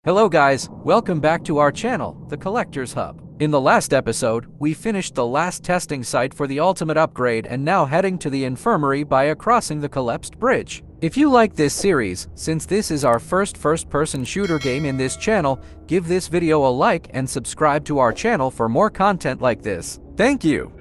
Hello guys, welcome back to our channel, The Collector's Hub. In the last episode, we finished the last testing site for the ultimate upgrade and now heading to the infirmary by crossing the collapsed bridge. If you like this series, since this is our first-person shooter game in this channel, give this video a like and subscribe to our channel for more content like this. Thank you!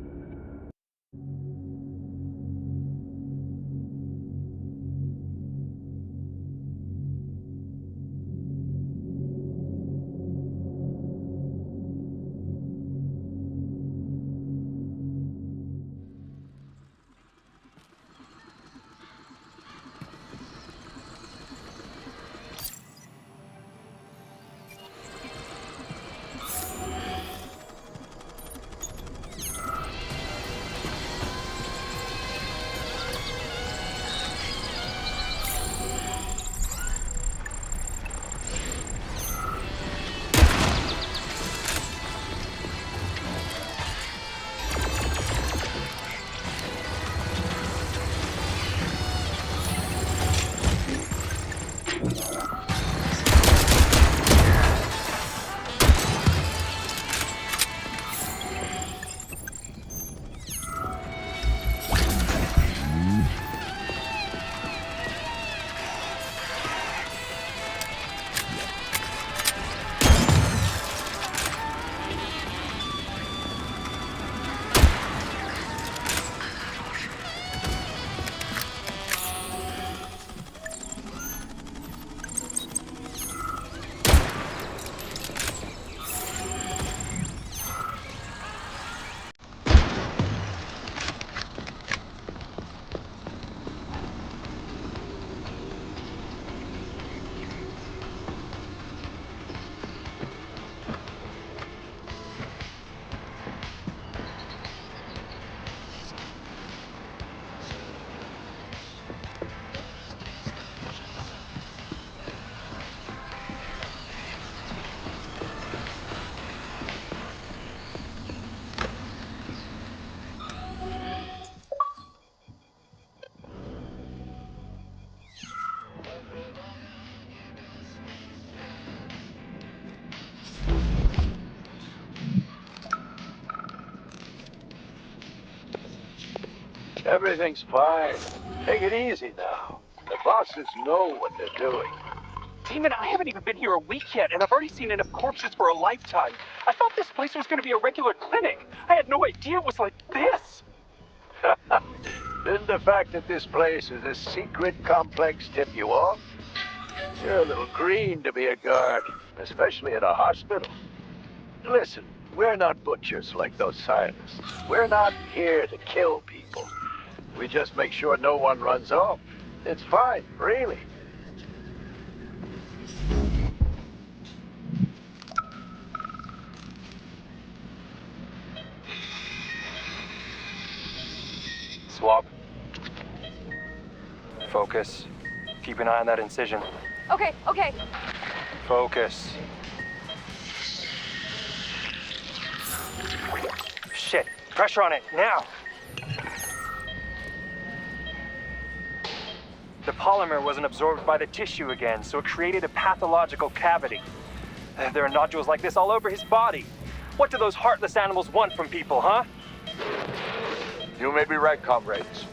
Everything's fine. Take it easy now. The bosses know what they're doing. Damon, I haven't even been here a week yet, and I've already seen enough corpses for a lifetime. I thought this place was going to be a regular clinic. I had no idea it was like this. Didn't the fact that this place is a secret complex tip you off? You're a little green to be a guard, especially at a hospital. Listen, we're not butchers like those scientists. We're not here to kill people. We just make sure no one runs off. It's fine, really. Swap. Focus. Keep an eye on that incision. Okay. Focus. Shit. Pressure on it, now! The polymer wasn't absorbed by the tissue again, so it created a pathological cavity. There are nodules like this all over his body. What do those heartless animals want from people, huh? You may be right, comrades.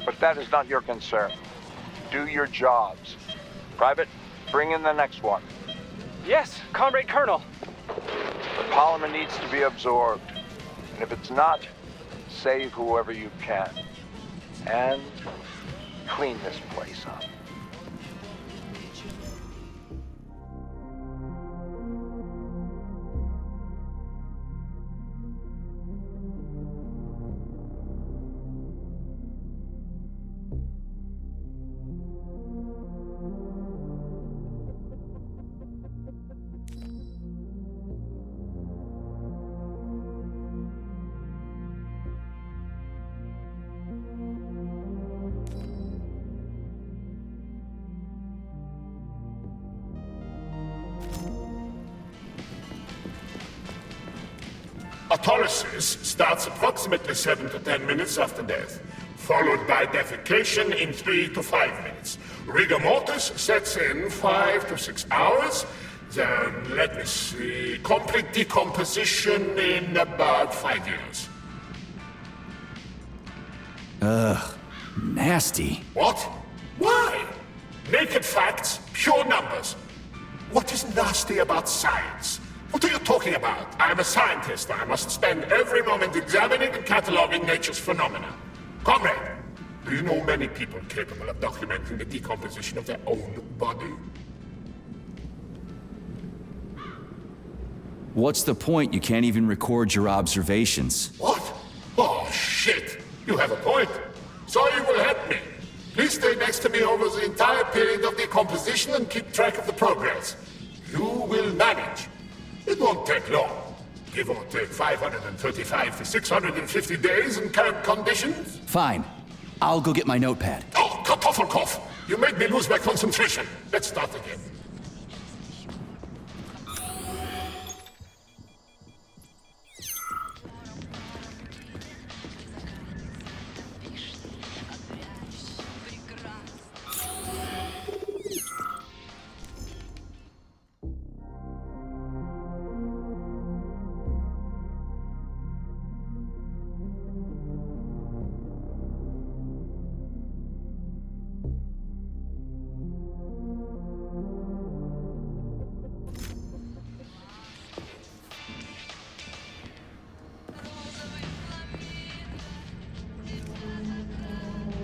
But that is not your concern. Do your jobs. Private, bring in the next one. Yes, Comrade Colonel. The polymer needs to be absorbed. And if it's not, save whoever you can. And clean this place up. Autolysis starts approximately 7 to 10 minutes after death. followed by defecation in 3 to 5 minutes. Rigor mortis sets in 5 to 6 hours. Then, let me see, complete decomposition in about 5 years. Ugh, nasty. What? Why? Naked facts, pure numbers. What is nasty about science? What are you talking about? I'm a scientist. I must spend every moment examining and cataloging nature's phenomena. Comrade, do you know many people capable of documenting the decomposition of their own body? What's the point? You can't even record your observations. What? Oh, shit. You have a point. So you will help me. Please stay next to me over the entire period of decomposition and keep track of the progress. You will manage. It won't take long. Give or take 535 to 650 days in current conditions. Fine. I'll go get my notepad. Oh, Kartoffelkopf! You made me lose my concentration. Let's start again.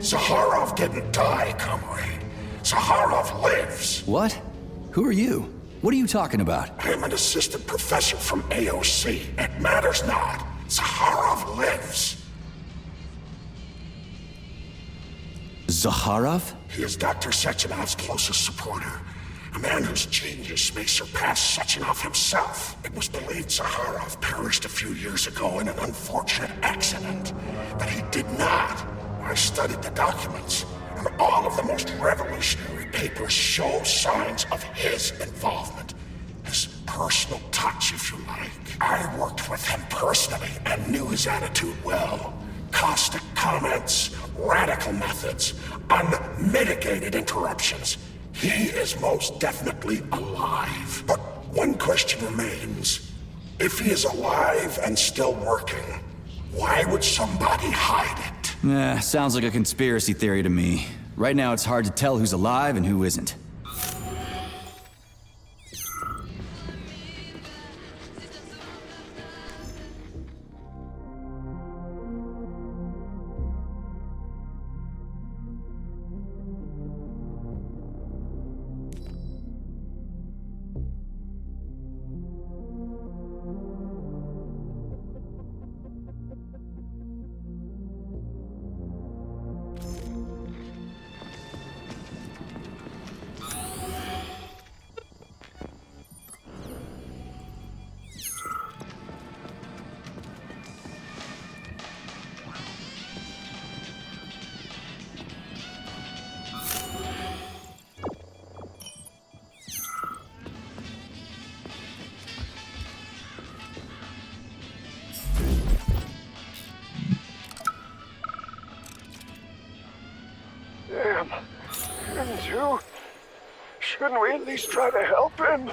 Zaharov didn't die, comrade. Zaharov lives. What? Who are you? What are you talking about? I'm an assistant professor from AOC. It matters not. Zaharov lives. Zaharov? He is Dr. Sechenov's closest supporter. A man whose genius may surpass Sechenov himself. It was believed Zaharov perished a few years ago in an unfortunate accident. But he did not. I studied the documents, and all of the most revolutionary papers show signs of his involvement. His personal touch, if you like. I worked with him personally and knew his attitude well. Caustic comments, radical methods, unmitigated interruptions. He is most definitely alive. But one question remains. If he is alive and still working, why would somebody hide it? Sounds like a conspiracy theory to me. Right now it's hard to tell who's alive and who isn't. Damn. Him too? Shouldn't we at least try to help him?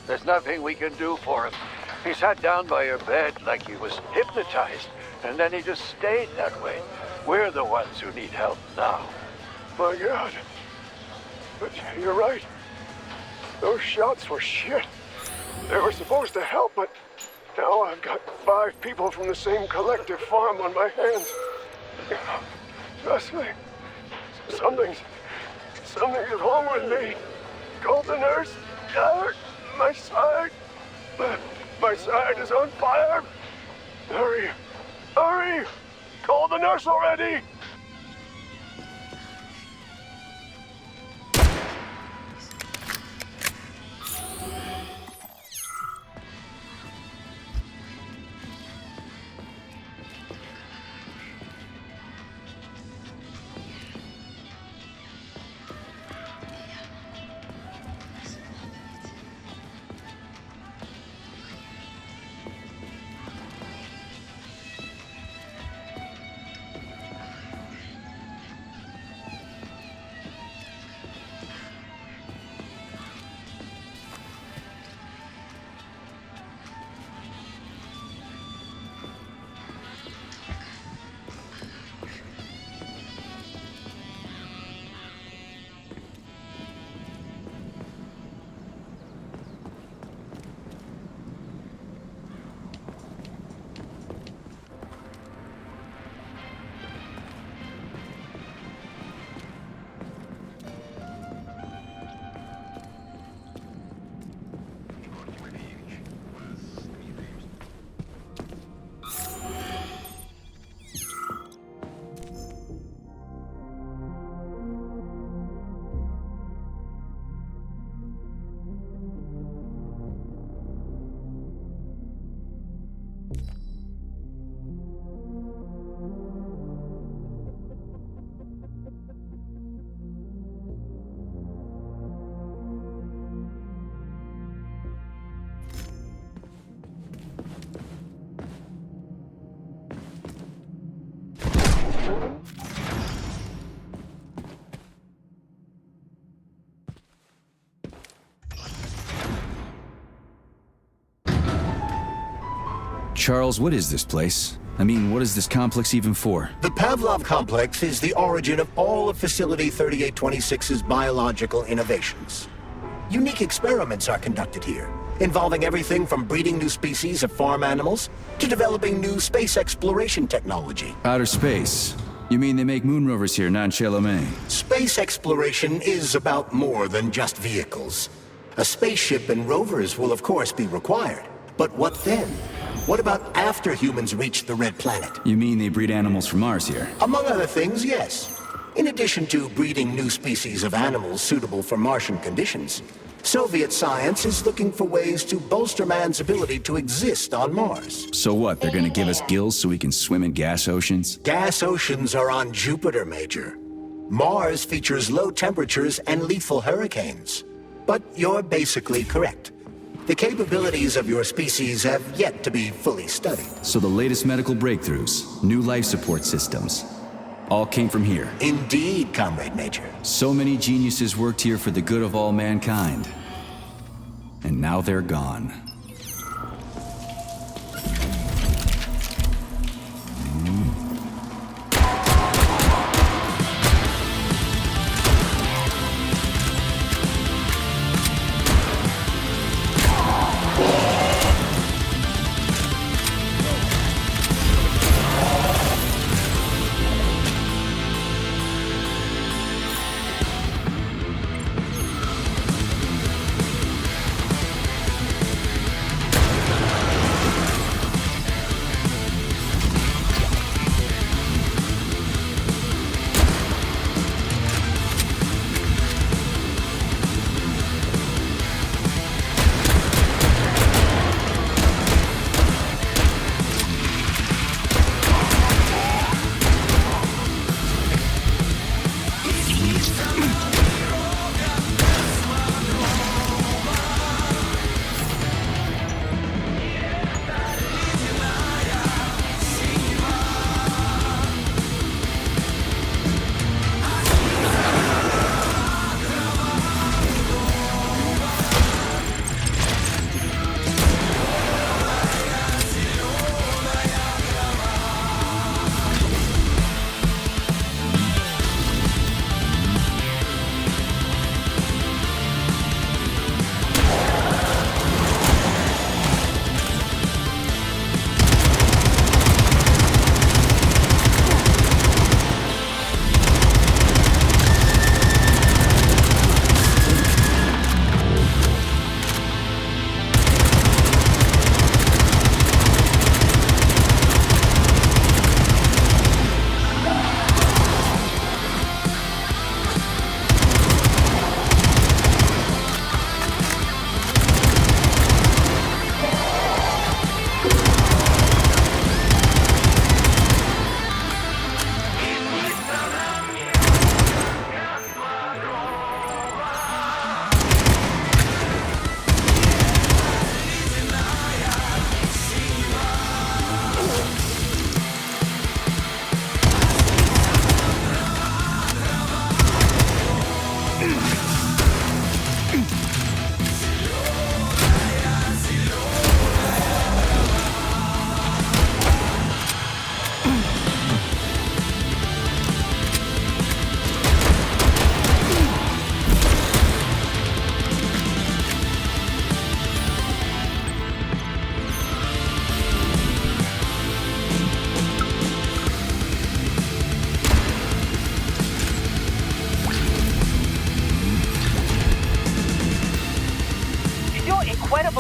There's nothing we can do for him. He sat down by your bed like he was hypnotized, and then he just stayed that way. We're the ones who need help now. My God. But you're right. Those shots were shit. They were supposed to help, but now I've got 5 people from the same collective farm on my hands. Trust me. Something's wrong with me. Call the nurse. My side. My side is on fire. Hurry. Hurry. Call the nurse already. Charles, what is this place? I mean, what is this complex even for? The Pavlov complex is the origin of all of Facility 3826's biological innovations. Unique experiments are conducted here, involving everything from breeding new species of farm animals to developing new space exploration technology. Outer space? You mean they make moon rovers here, non-Chalamet? Space exploration is about more than just vehicles. A spaceship and rovers will of course be required. But what then? What about after humans reach the Red Planet? You mean they breed animals from Mars here? Among other things, yes. In addition to breeding new species of animals suitable for Martian conditions, Soviet science is looking for ways to bolster man's ability to exist on Mars. So what, they're gonna give us gills so we can swim in gas oceans? Gas oceans are on Jupiter, Major. Mars features low temperatures and lethal hurricanes. But you're basically correct. The capabilities of your species have yet to be fully studied. So the latest medical breakthroughs, new life support systems, all came from here. Indeed, Comrade Major. So many geniuses worked here for the good of all mankind. And now they're gone.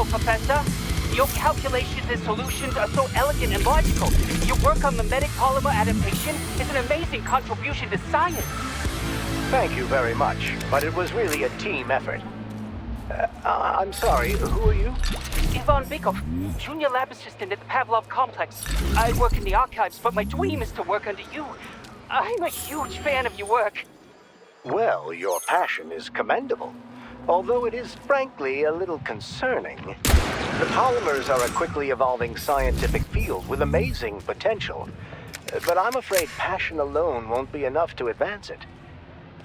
Professor. Your calculations and solutions are so elegant and logical. Your work on mimetic polymer adaptation is an amazing contribution to science. Thank you very much, but it was really a team effort. I'm sorry, who are you? Ivan Bykov, junior lab assistant at the Pavlov complex. I work in the archives, but my dream is to work under you. I'm a huge fan of your work. Well, your passion is commendable, although it is frankly a little concerning. The polymers are a quickly evolving scientific field with amazing potential, but I'm afraid passion alone won't be enough to advance it.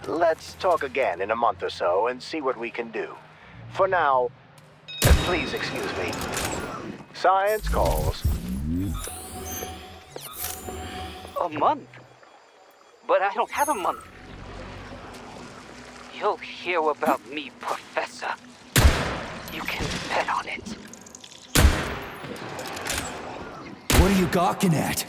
Let's talk again in a month or so and see what we can do. For now, please excuse me. Science calls. A month? But I don't have a month. You'll hear about me, Professor. You can bet on it. What are you gawking at?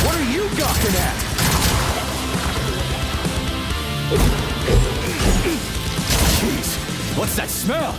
What are you gawking at? Jeez, what's that smell?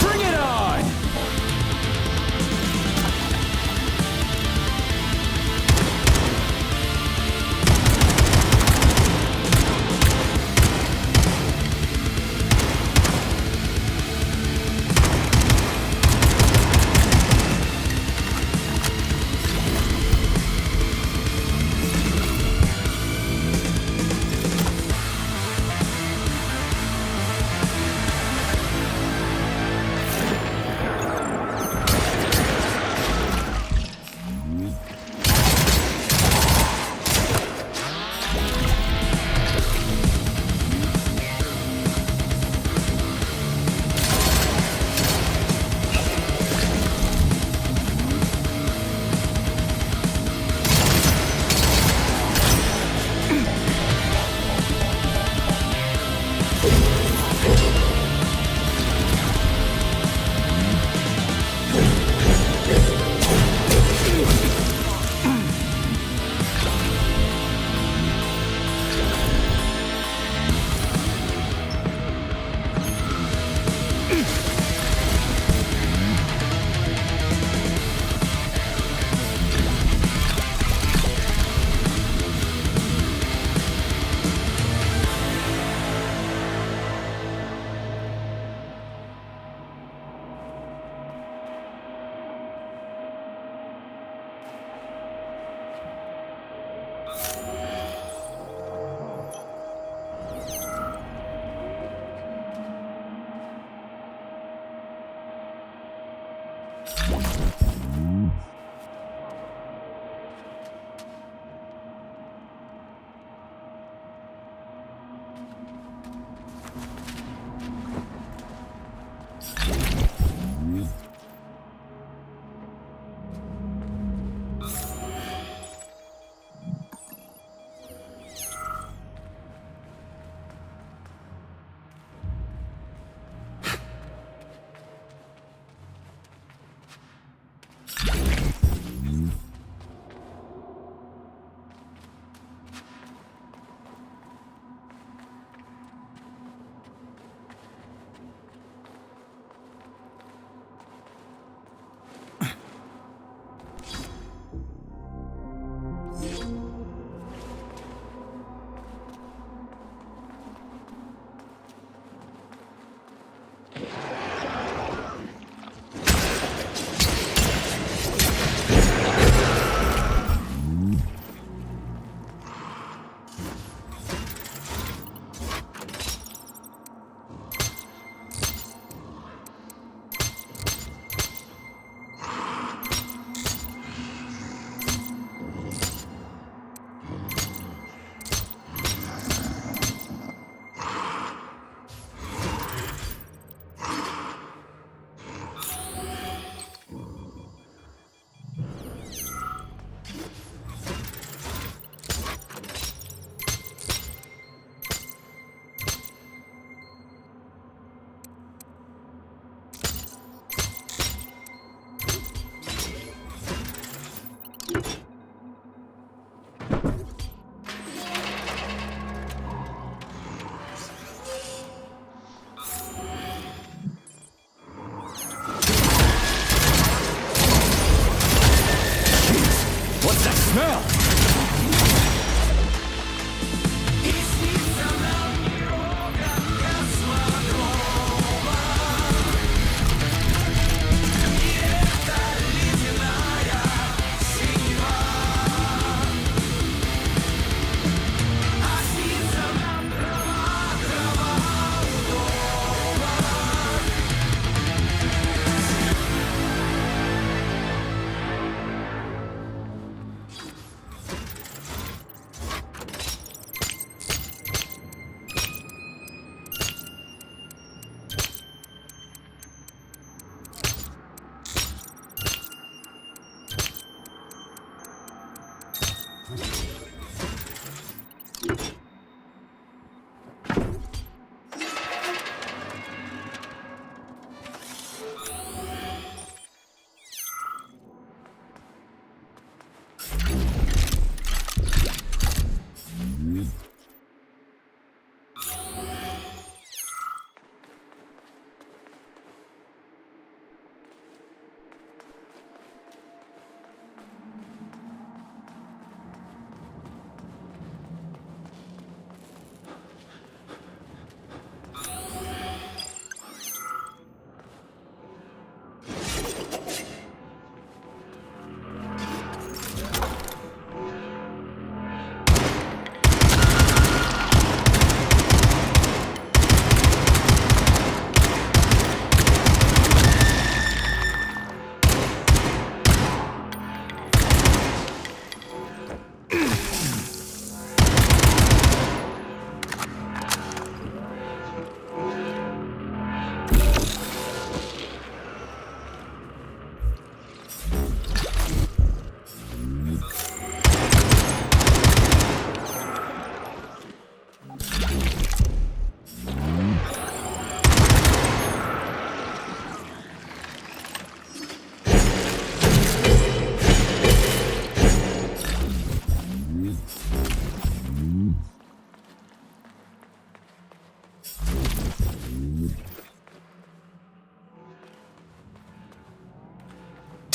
Bring it on!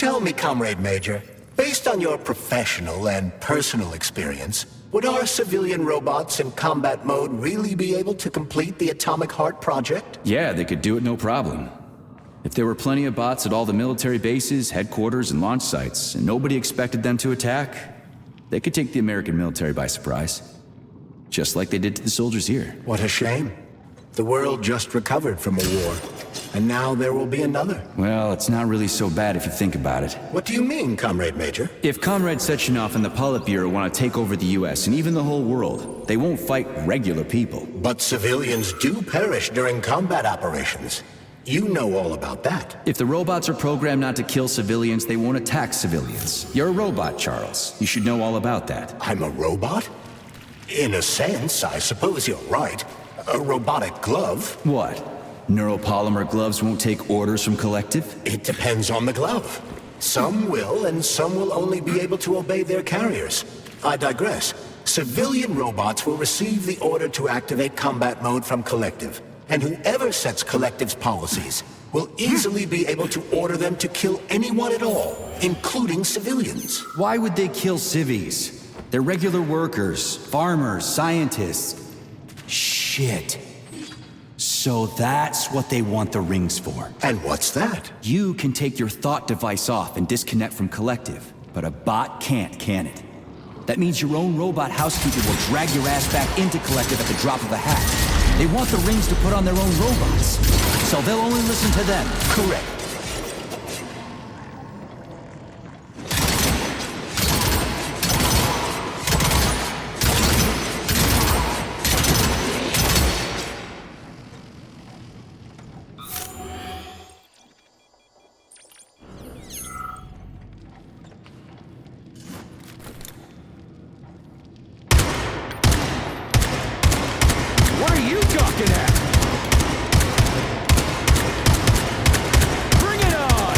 Tell me, Comrade Major, based on your professional and personal experience, would our civilian robots in combat mode really be able to complete the Atomic Heart project? Yeah, they could do it no problem. If there were plenty of bots at all the military bases, headquarters, and launch sites, and nobody expected them to attack, They could take the American military by surprise. Just like they did to the soldiers here. What a shame. The world just recovered from a war, and now there will be another. Well, it's not really so bad if you think about it. What do you mean, Comrade Major? If Comrade Sechenov and the Politburo want to take over the US and even the whole world, they won't fight regular people. But civilians do perish during combat operations. You know all about that. If the robots are programmed not to kill civilians, they won't attack civilians. You're a robot, Charles. You should know all about that. I'm a robot? In a sense, I suppose you're right. A robotic glove? What? Neuropolymer gloves won't take orders from Collective? It depends on the glove. Some will, and some will only be able to obey their carriers. I digress. Civilian robots will receive the order to activate combat mode from Collective, and whoever sets Collective's policies will easily be able to order them to kill anyone at all, including civilians. Why would they kill civvies? They're regular workers, farmers, scientists. Shit. So that's what they want the rings for. And what's that? You can take your thought device off and disconnect from Collective, but a bot can't, can it? That means your own robot housekeeper will drag your ass back into Collective at the drop of a hat. They want the rings to put on their own robots, so they'll only listen to them. Correct. What are you talking at? Bring it on!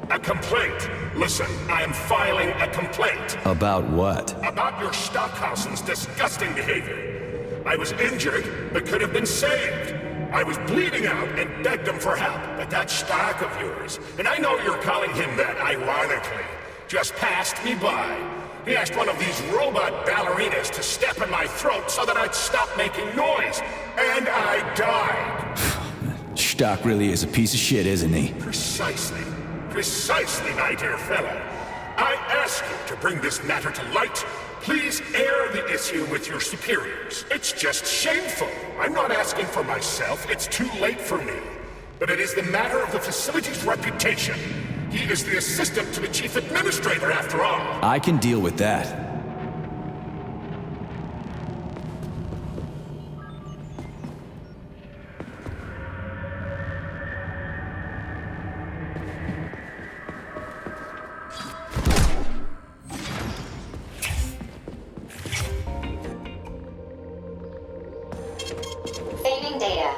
A complaint. Listen, I am filing a complaint. About what? About your Stockhausen's disgusting behavior. I was injured, but could have been saved. I was bleeding out and begged him for help, but that Stock of yours, and I know you're calling him that ironically, just passed me by. He asked one of these robot ballerinas to step in my throat so that I'd stop making noise, and I died. Stock really is a piece of shit, isn't he? Precisely, my dear fellow. I ask you to bring this matter to light. Please air the issue with your superiors. It's just shameful. I'm not asking for myself. It's too late for me. But it is the matter of the facility's reputation. He is the assistant to the chief administrator, after all. I can deal with that. Saving data.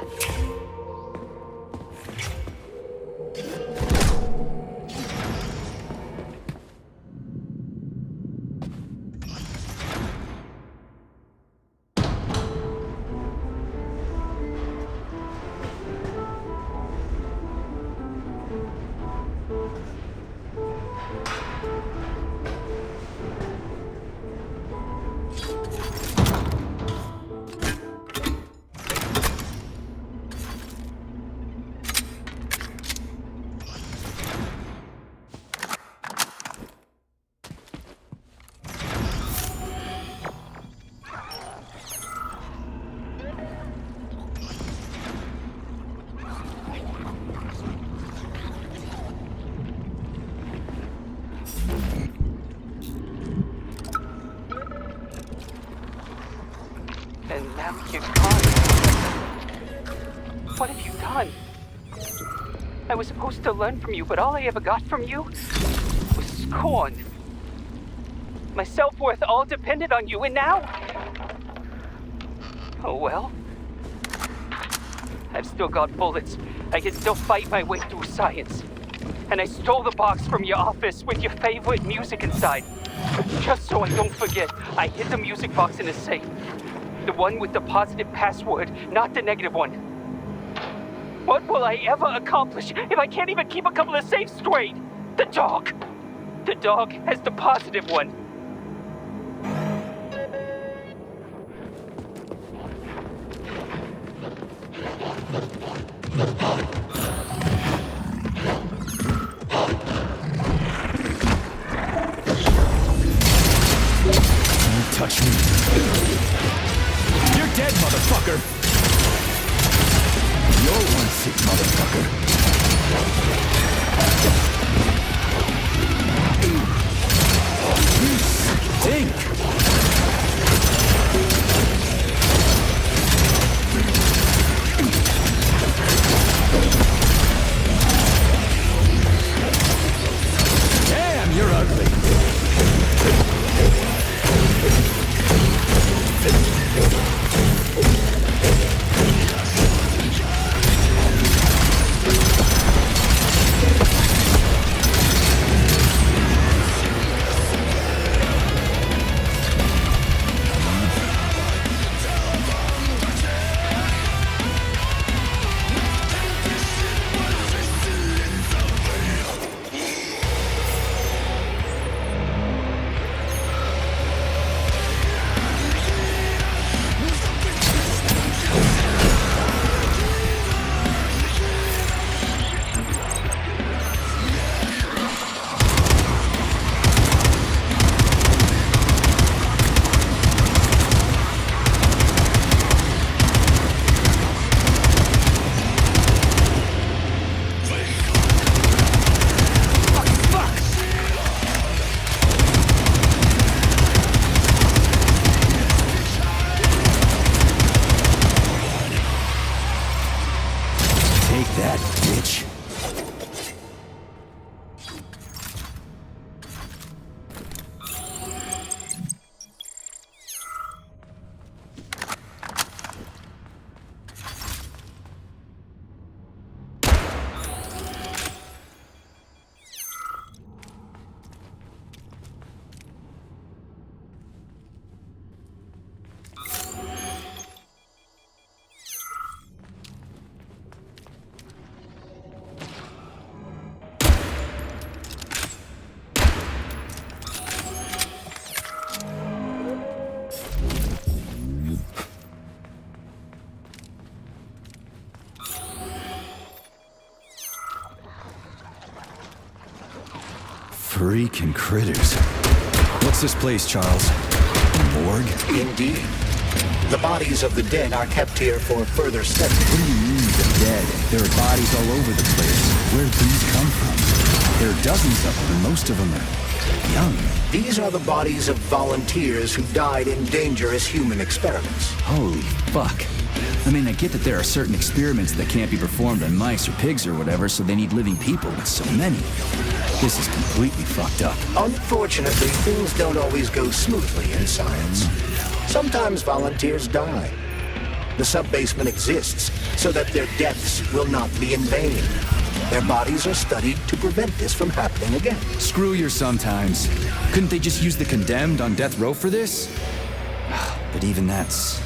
And now you're gone. What have you done? I was supposed to learn from you, but all I ever got from you was scorn. My self-worth all depended on you, and now... Oh well. I've still got bullets. I can still fight my way through science. And I stole the box from your office with your favorite music inside. Just so I don't forget, I hid the music box in a safe. The one with the positive password, not the negative one. What will I ever accomplish if I can't even keep a couple of safes straight? The dog! The dog has the positive one. Don't touch me. You're dead, motherfucker! You're one sick motherfucker. You stink! Damn, you're ugly! Freaking critters. What's this place, Charles? A morgue? Indeed. The bodies of the dead are kept here for further study. What do you mean, the dead? There are bodies all over the place. Where'd these come from? There are dozens of them, and most of them are young. These are the bodies of volunteers who died in dangerous human experiments. Holy fuck. I mean, I get that there are certain experiments that can't be performed on mice or pigs or whatever, so they need living people, but so many. This is completely fucked up. Unfortunately, things don't always go smoothly in science. Sometimes volunteers die. The sub-basement exists so that their deaths will not be in vain. Their bodies are studied to prevent this from happening again. Screw your sometimes. Couldn't they just use the condemned on death row for this? But even that's...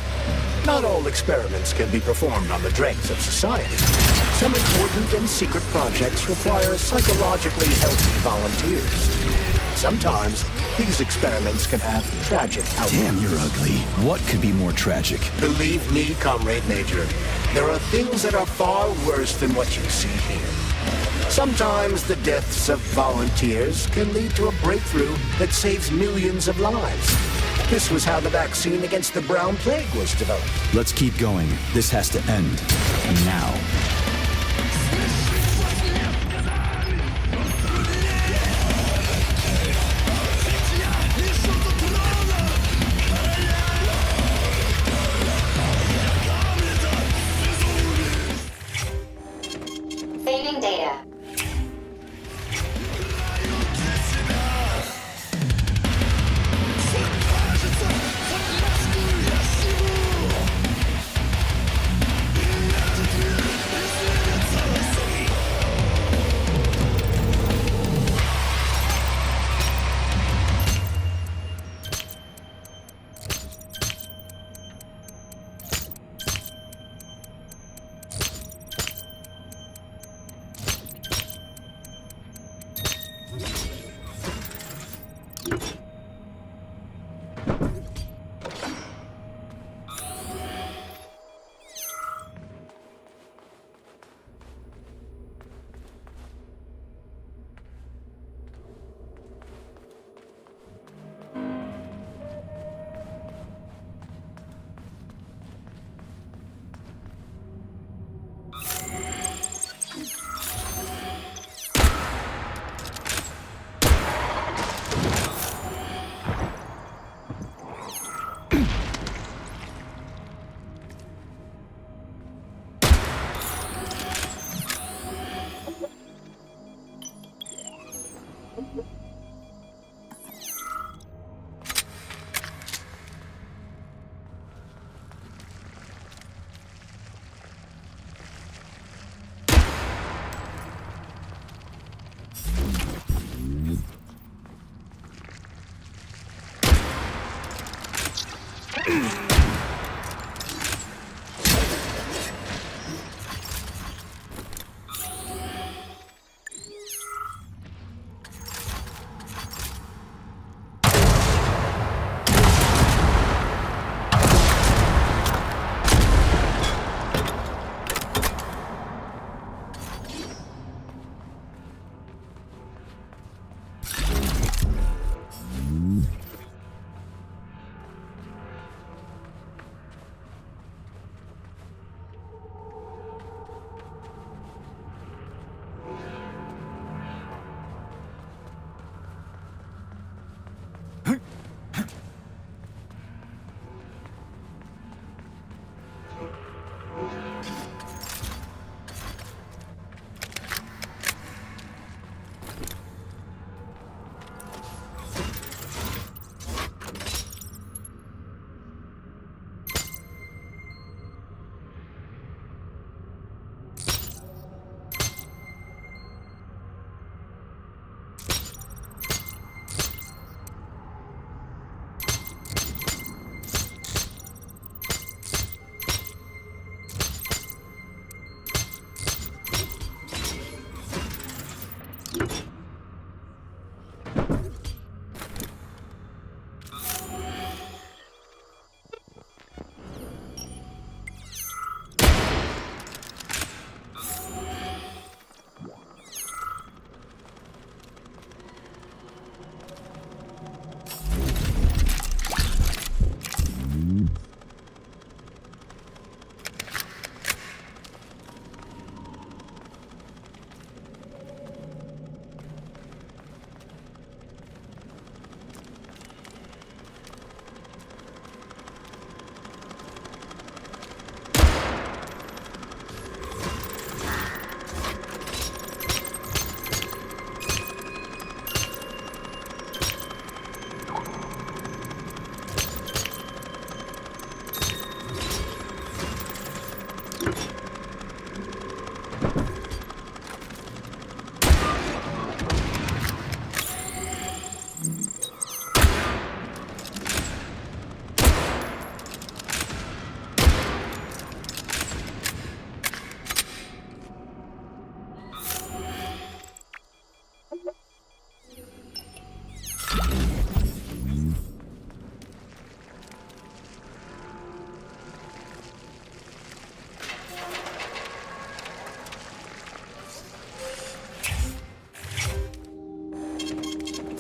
Not all experiments can be performed on the dregs of society. Some important and secret projects require psychologically healthy volunteers. Sometimes, these experiments can have tragic outcomes. Damn, you're ugly. What could be more tragic? Believe me, Comrade Major, there are things that are far worse than what you see here. Sometimes the deaths of volunteers can lead to a breakthrough that saves millions of lives. This was how the vaccine against the brown plague was developed. Let's keep going. This has to end. And now. Saving data.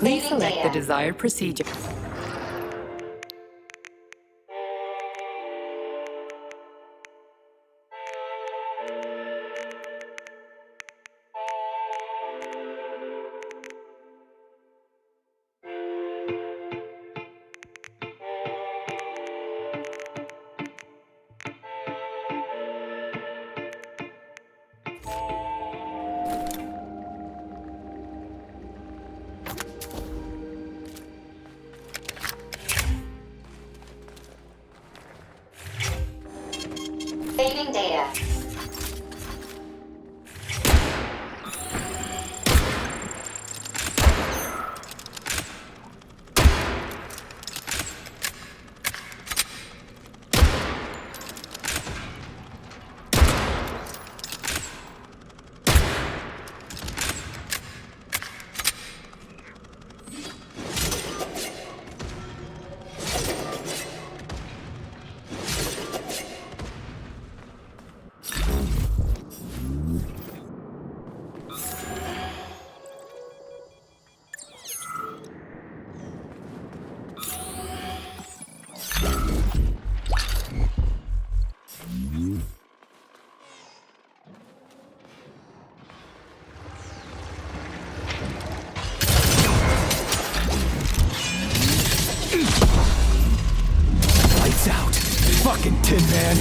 Please select the desired procedure. Saving data. Lights out. Fucking Tin Man.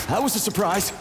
That was a surprise.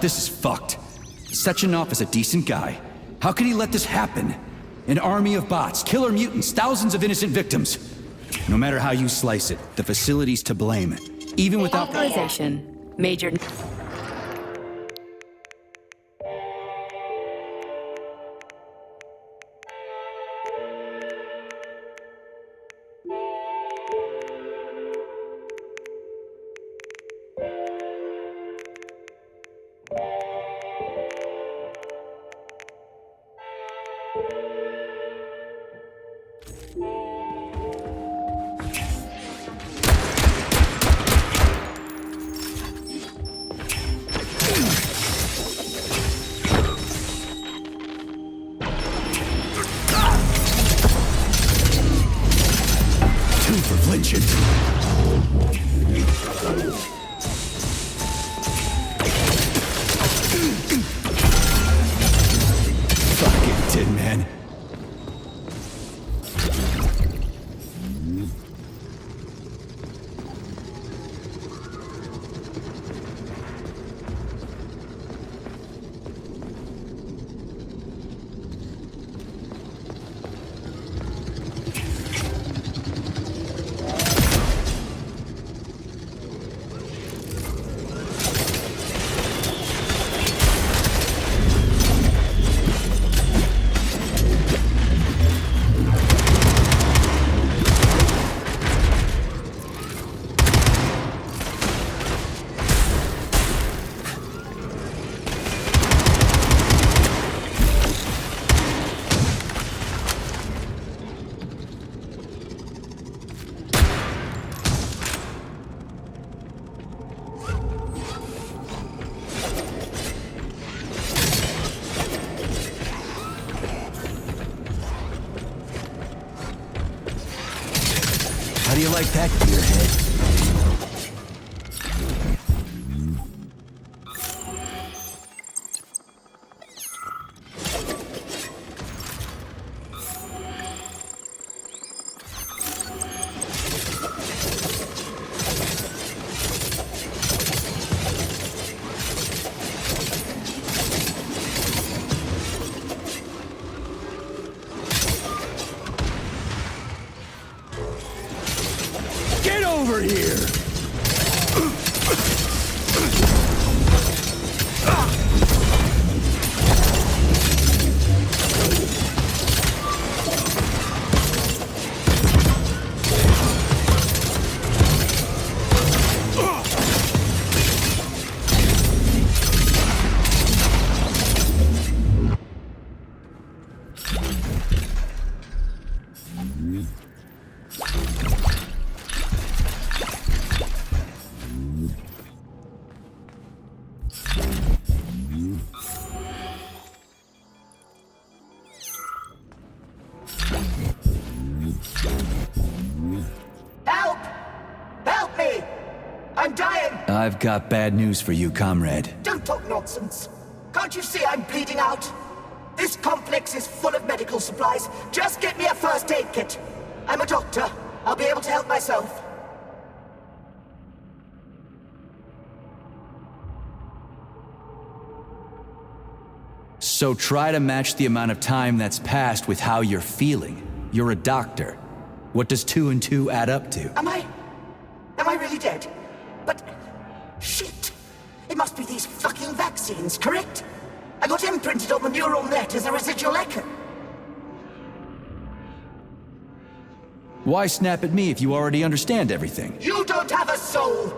This is fucked. Sechenov is a decent guy. How could he let this happen? An army of bots, killer mutants, thousands of innocent victims. No matter how you slice it, the facility's to blame. Even without Authorization. Major. Fucking Tin Man. How do you like that, gearhead? Over here! Help! Help me! I'm dying! I've got bad news for you, comrade. Don't talk nonsense. Can't you see I'm bleeding out? This complex is full of medical supplies. Just get me a first aid kit. I'm a doctor. I'll be able to help myself. So try to match the amount of time that's passed with how you're feeling. You're a doctor. What does 2 and 2 add up to? Am I really dead? But It must be these fucking vaccines, correct? I got imprinted on the neural net as a residual echo. Why snap at me if you already understand everything? You don't have a soul!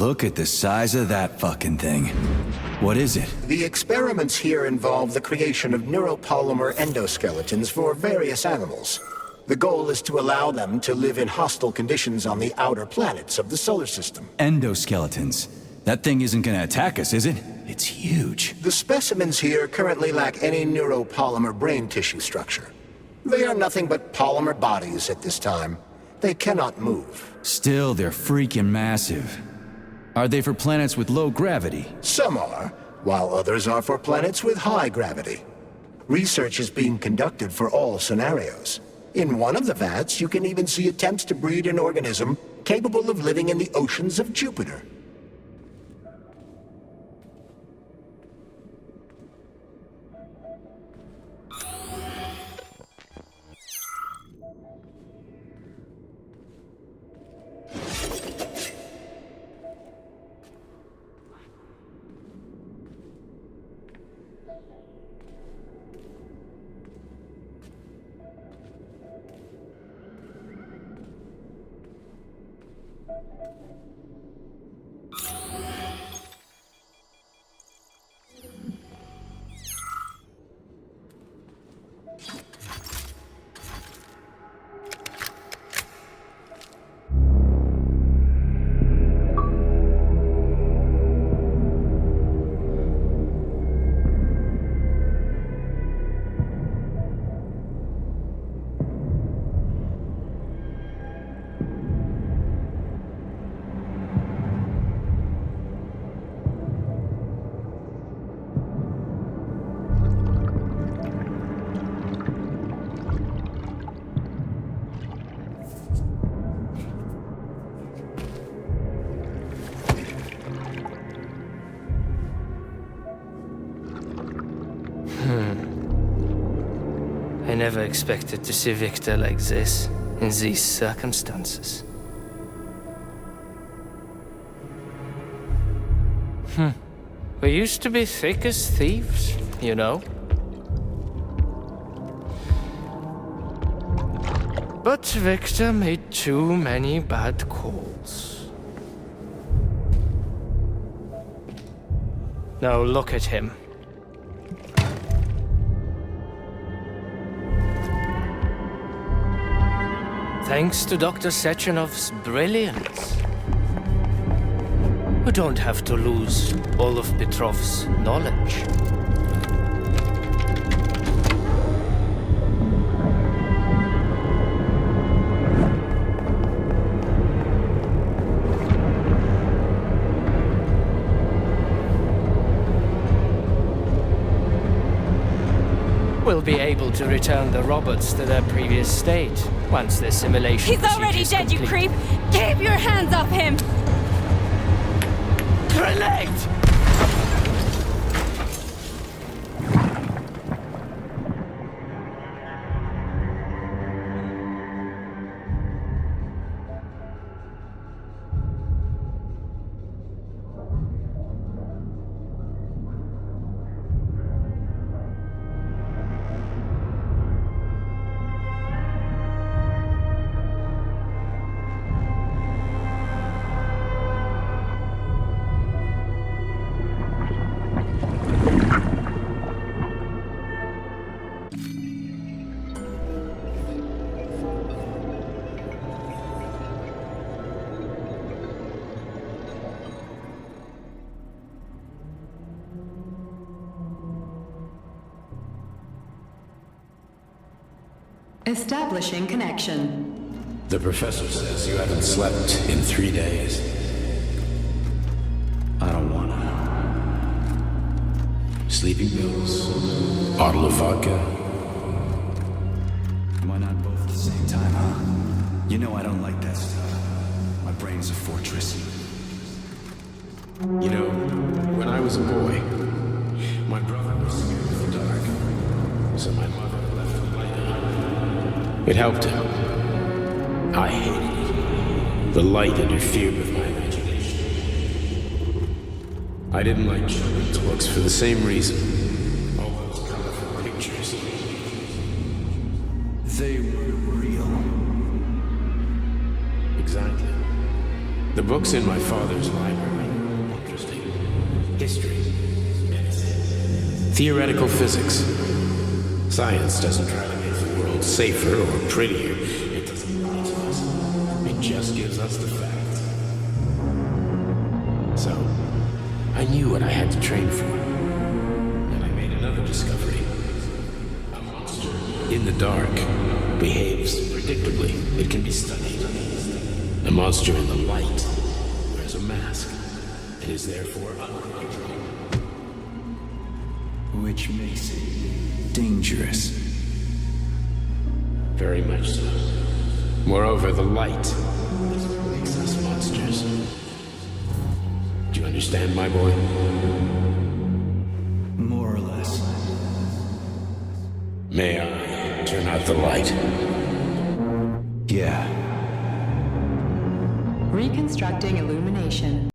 Look at the size of that fucking thing. What is it? The experiments here involve the creation of neuropolymer endoskeletons for various animals. The goal is to allow them to live in hostile conditions on the outer planets of the solar system. Endoskeletons. That thing isn't gonna attack us, is it? It's huge. The specimens here currently lack any neuropolymer brain tissue structure. They are nothing but polymer bodies at this time. They cannot move. Still, they're freaking massive. Are they for planets with low gravity? Some are, while others are for planets with high gravity. Research is being conducted for all scenarios. In one of the vats, you can even see attempts to breed an organism capable of living in the oceans of Jupiter. I never expected to see Victor like this, in these circumstances. We used to be thick as thieves, you know. But Victor made too many bad calls. Now look at him. Thanks to Dr. Sechenov's brilliance, we don't have to lose all of Petrov's knowledge. We'll be able to return the robots to their previous state once the simulation He's already dead, you creep! Keep your hands off him! Grenade! Establishing connection. The professor says you haven't slept in 3 days. I don't wanna. Sleeping pills, bottle of vodka. Why not both at the same time, huh? You know I don't like that stuff. My brain's a fortress. You know, when I was a boy, my brother was scared of the dark, so my mother left the light on. It helped him. I hated it. The light interfered with my imagination. I didn't like children's books for the same reason. All those colorful pictures. They were real. Exactly. The books in my father's library were interesting. History, medicine, theoretical physics. Science doesn't try to make the world safer or prettier. It doesn't lie to us. It just gives us the facts. So, I knew what I had to train for. And I made another discovery. A monster in the dark behaves predictably. It can be studied. A monster in the light wears a mask and is therefore unpredictable. Which makes it dangerous. Very much so. Moreover, the light is what makes us monsters. Do you understand, my boy? More or less. May I turn out the light? Yeah. Reconstructing illumination.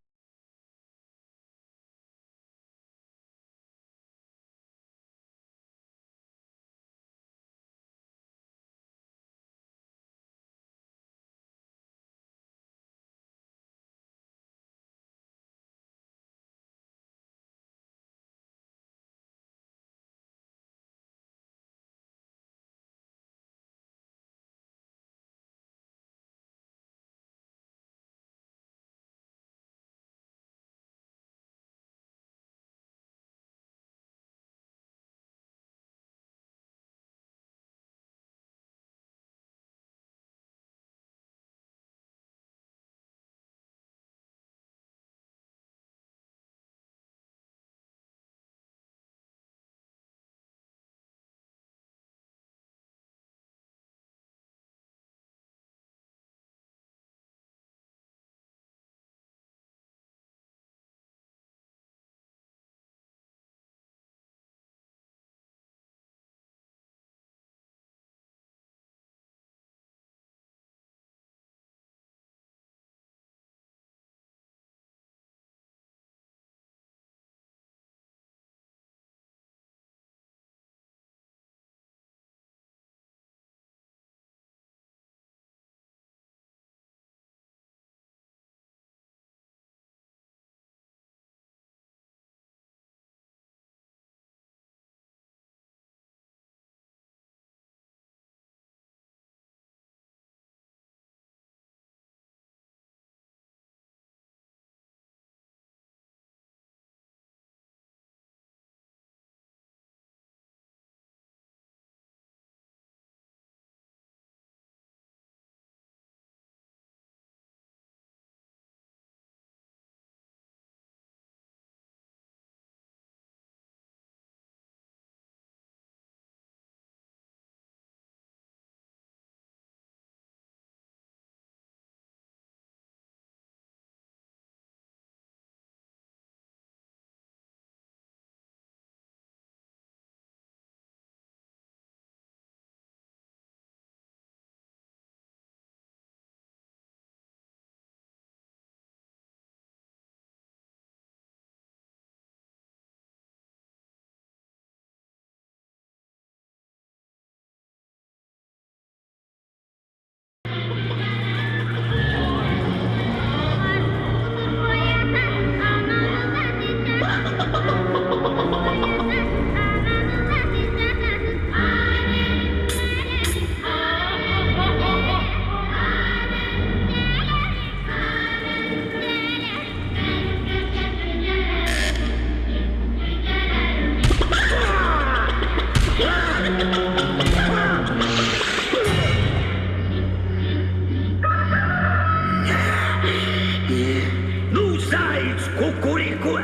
Ну, заяц, кукурику,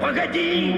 погоди!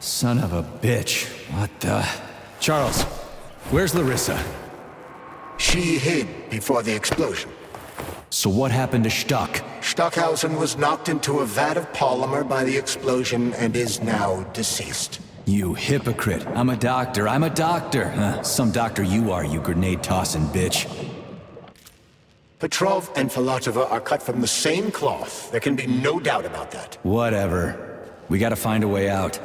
Son of a bitch. What the... Charles, where's Larissa? She hid before the explosion. So what happened to Stuck? Stockhausen was knocked into a vat of polymer by the explosion and is now deceased. You hypocrite. I'm a doctor. I'm a doctor. Some doctor you are, you grenade-tossing bitch. Petrov and Filatova are cut from the same cloth. There can be no doubt about that. Whatever. We gotta find a way out.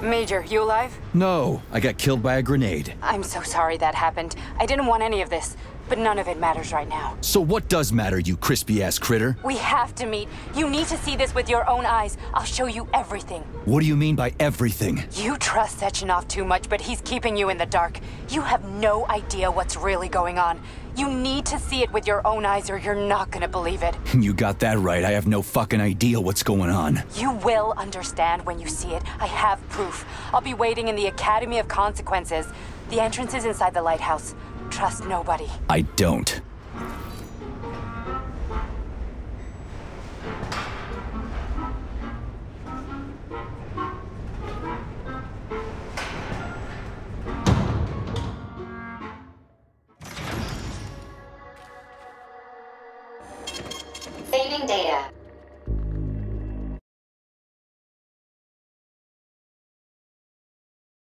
Major, you alive? No, I got killed by a grenade. I'm so sorry that happened. I didn't want any of this. but none of it matters right now. So what does matter, you crispy-ass critter? We have to meet. You need to see this with your own eyes. I'll show you everything. What do you mean by everything? You trust Sechenov too much, but he's keeping you in the dark. You have no idea what's really going on. You need to see it with your own eyes or you're not gonna believe it. You got that right. I have no fucking idea what's going on. You will understand when you see it. I have proof. I'll be waiting in the Academy of Consequences. The entrance is inside the lighthouse. Trust nobody. I don't. Saving data.